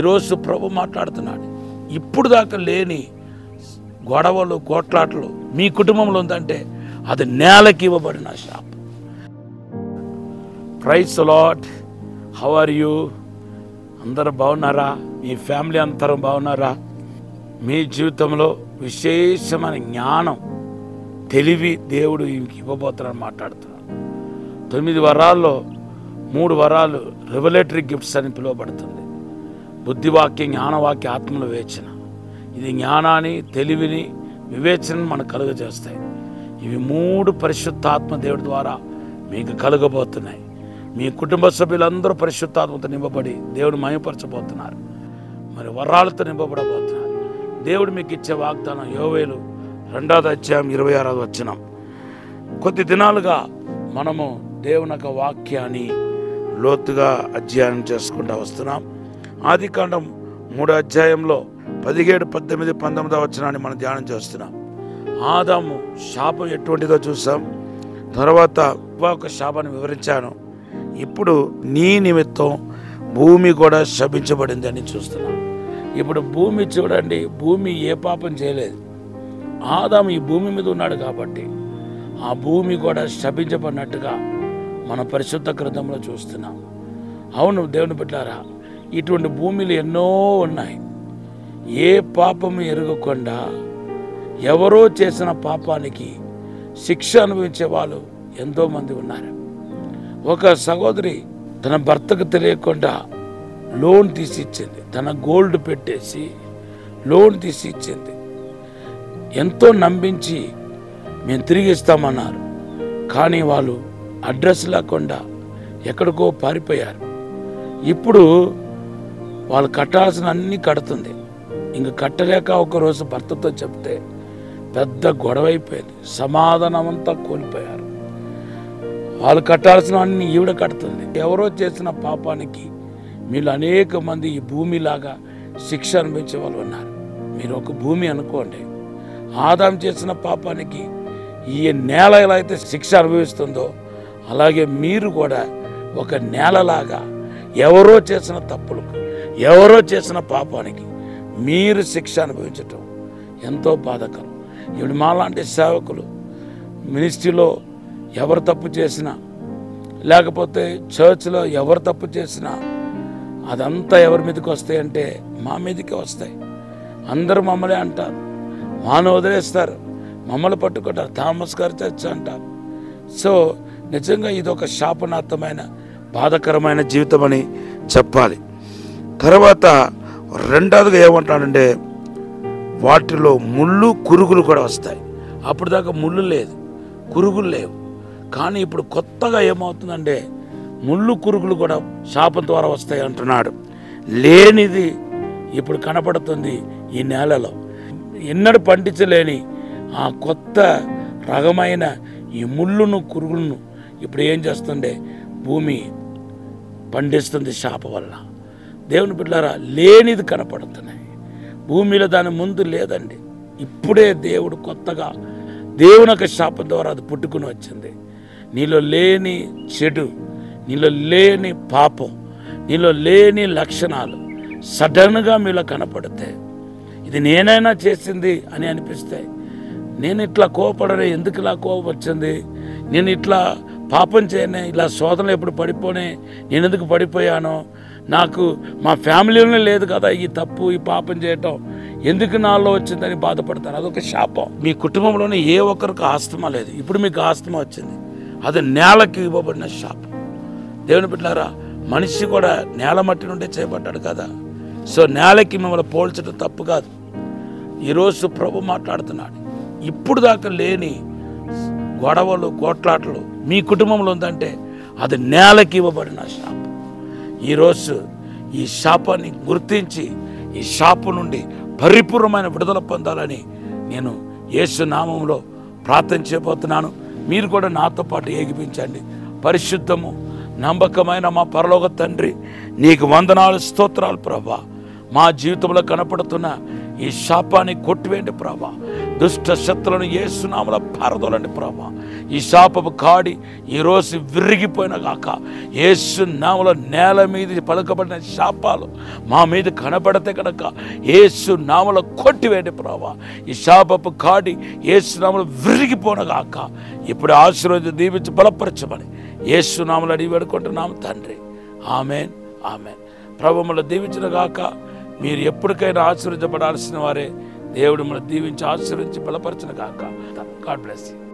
ఈరోజు ప్రభు మాట్లాడుతున్నాడు. ఇప్పుడు దాకా లేని గొడవలు కోట్లాటలు మీ కుటుంబంలో ఉందంటే అది నేలకి ఇవ్వబడిన శాపం. Praise lord. How are you? అందరూ బాగున్నారా? మీ ఫ్యామిలీ అందరూ బాగున్నారా? మీ జీవితంలో విశేషమైన జ్ఞానం, తెలివి దేవుడు ఇవ్వబోతున్నాడని మాట్లాడుతున్నాను. 9 వరాల్లో 3 వరాలు రెవలేటరీ గిఫ్ట్స్ అని పిలువబడుతుంది. బుద్ధివాక్యం, జ్ఞానవాక్య, ఆత్మల వివేచన. ఇది జ్ఞానాన్ని, తెలివిని, వివేచనను మనకు కలుగజేస్తాయి. ఇవి 3 పరిశుద్ధాత్మ దేవుడి ద్వారా మీకు కలుగబోతున్నాయి. మీ కుటుంబ సభ్యులందరూ పరిశుద్ధాత్మతో నింపబడి దేవుడు మహిమపరచబోతున్నారు. మరి వరాలతో నింపబడబోతున్నారు. దేవుడు మీకు ఇచ్చే వాగ్దానం యోవేలు 2వ అధ్యాయం 26వ వచనం. కొద్ది దినాలుగా మనము దేవుని యొక్క వాక్యాన్ని లోతుగా అధ్యయనం చేసుకుంటూ వస్తున్నాం. ఆదికాండం 3వ అధ్యాయంలో 17, 18, 19వ వచనాన్ని మనం ధ్యానం చేస్తున్నాం. ఆదాము శాపం ఎటువంటిదో చూసాం. తర్వాత ఒక శాపాన్ని వివరించాను. ఇప్పుడు నీ నిమిత్తం భూమి కూడా శపించబడింది అని చూస్తున్నాం. ఇప్పుడు భూమి చూడండి, భూమి ఏ పాపం చేయలేదు. ఆదాము ఈ భూమి మీద ఉన్నాడు కాబట్టి ఆ భూమి కూడా శపించబడినట్టుగా మన పరిశుద్ధ గ్రంథంలో చూస్తున్నాం. అవును దేవుని బిడ్డలారా, ఇటువంటి భూమిలు ఎన్నో ఉన్నాయి. ఏ పాపము ఎరగకుండా ఎవరో చేసిన పాపానికి శిక్ష అనుభవించే వాళ్ళు ఎంతోమంది ఉన్నారు. ఒక సహోదరి తన భర్తకు తెలియకుండా లోన్ తీసి ఇచ్చింది. తన గోల్డ్ పెట్టేసి లోన్ తీసి ఇచ్చింది. ఎంతో నమ్మించి మేము తిరిగి ఇస్తామన్నారు. కానీ వాళ్ళు అడ్రస్ లేకుండా ఎక్కడికో పారిపోయారు. ఇప్పుడు వాళ్ళు కట్టాల్సిన అన్నీ కడుతుంది. ఇంక కట్టలేక ఒకరోజు భర్తతో చెప్తే పెద్ద గొడవ అయిపోయింది. సమాధానం అంతా కోల్పోయారు. వాళ్ళు కట్టాల్సిన అన్ని ఈవిడ కడుతుంది. ఎవరో చేసిన పాపానికి మీరు అనేక మంది ఈ భూమిలాగా శిక్ష అనుభవించే వాళ్ళు ఉన్నారు. మీరు ఒక భూమి అనుకోండి. ఆదాం చేసిన పాపానికి ఈ నేల ఎలా అయితే శిక్ష అనుభవిస్తుందో అలాగే మీరు కూడా ఒక నేలలాగా ఎవరో చేసిన తప్పులకు, ఎవరో చేసిన పాపానికి మీరు శిక్ష అనుభవించటం ఎంతో బాధాకరం. ఇప్పుడు మాలాంటి సేవకులు మినిస్ట్రీలో ఎవరు తప్పు చేసినా, లేకపోతే చర్చ్లో ఎవరు తప్పు చేసినా అదంతా ఎవరి మీదకి వస్తాయంటే మా మీదకే వస్తాయి. అందరూ మమ్మల్ని అంటారు, మాను వదిలేస్తారు, మమ్మల్ని పట్టుకుంటారు, థామస్ గారు చర్చ్ అంటారు. సో నిజంగా ఇది ఒక శాపనార్థమైన బాధాకరమైన జీవితం అని చెప్పాలి. తర్వాత రెండవదిగా ఏమంటాడంటే వాటిలో ముళ్ళు, కురుగులు కూడా వస్తాయి. అప్పుడు దాకా ముళ్ళు లేదు, కురుగులు లేవు. కానీ ఇప్పుడు కొత్తగా ఏమవుతుందంటే ముళ్ళు, కురుగులు కూడా శాపం ద్వారా వస్తాయి అంటున్నాడు. లేనిది ఇప్పుడు కనపడుతుంది ఈ నేలలో. ఎన్నడూ పండించలేని ఆ కొత్త రకమైన ఈ ముళ్ళును, కురుగులను ఇప్పుడు ఏం చేస్తుండే భూమి పండిస్తుంది శాపం వల్ల. దేవుని బిడ్డలారా, లేనిది కనపడుతున్నాయి భూమిలో, దాని ముందు లేదండి. ఇప్పుడే దేవుడు కొత్తగా దేవుని యొక్క శాపం ద్వారా అది పుట్టుకుని వచ్చింది. నీలో లేని చెడు, నీలో లేని పాపం, నీలో లేని లక్షణాలు సడన్గా మీలో కనపడితే ఇది నేనైనా చేసింది అని అనిపిస్తాయి. నేను ఇట్లా కోపడనే, ఎందుకు ఇలా కోపం వచ్చింది, నేను ఇట్లా పాపం చేయనే, ఇలా శోధనలు ఎప్పుడు పడిపోనే, నేను ఎందుకు పడిపోయానో, నాకు మా ఫ్యామిలీలోనే లేదు కదా ఈ తప్పు, ఈ పాపం చేయటం, ఎందుకు నాలో వచ్చిందని బాధపడతారు. అదొక శాపం. మీ కుటుంబంలోనే ఏ ఒక్కరికి ఆస్తమా లేదు, ఇప్పుడు మీకు ఆస్తమా వచ్చింది, అది నేలకి ఇవ్వబడిన శాపం. దేవుని బిడ్డలారా, మనిషి కూడా నేల మట్టి నుండి చేయబడ్డాడు కదా. సో నేలకి మిమ్మల్ని పోల్చడం తప్పు కాదు. ఈరోజు ప్రభు మాట్లాడుతున్నాడు. ఇప్పుడు దాకా లేని గొడవలు, కోట్లాటలు మీ కుటుంబంలో ఉందంటే అది నేలకి ఇవ్వబడిన శాపం. ఈరోజు ఈ శాపాన్ని గుర్తించి ఈ శాపం నుండి పరిపూర్ణమైన విడుదల పొందాలని నేను యేసు నామములో ప్రార్థన చేయబోతున్నాను. మీరు కూడా నాతో పాటు ఏగిపించండి. పరిశుద్ధము నమ్మకమైన మా పరలోక తండ్రి, నీకు వందనాలు, స్తోత్రాలు ప్రభా. మా జీవితంలో కనపడుతున్న ఈ శాపాన్ని కొట్టివేయండి ప్రభా. దుష్ట శక్తులను యేసు నామములో పారదోలండి ప్రభా. ఈ శాపపు కాడి ఈరోజు విరిగిపోయిన గాక. యేసు నామములో నేల మీద పలుకబడిన శాపాలు మా మీద కనబడితే కనుక యేసు నామములో కొట్టివేయండి ప్రభువా. ఈ శాపపు కాడి యేసు నామములో విరిగిపోనగాక. ఇప్పుడు ఆశీర్వాదం దీవించి బలపరచమని యేసు నామములో అడిగి వేడుకుంటున్నాము తండ్రి. ఆమేన్, ఆమేన్. ప్రభువు మిమ్మల్ని దీవించిన గాక. మీరు ఎప్పటికైనా ఆశీర్వదించబడాల్సిన వారే. దేవుడు మిమ్మల్ని దీవించి ఆశీర్వదించి బలపరచిన గాక. God bless you.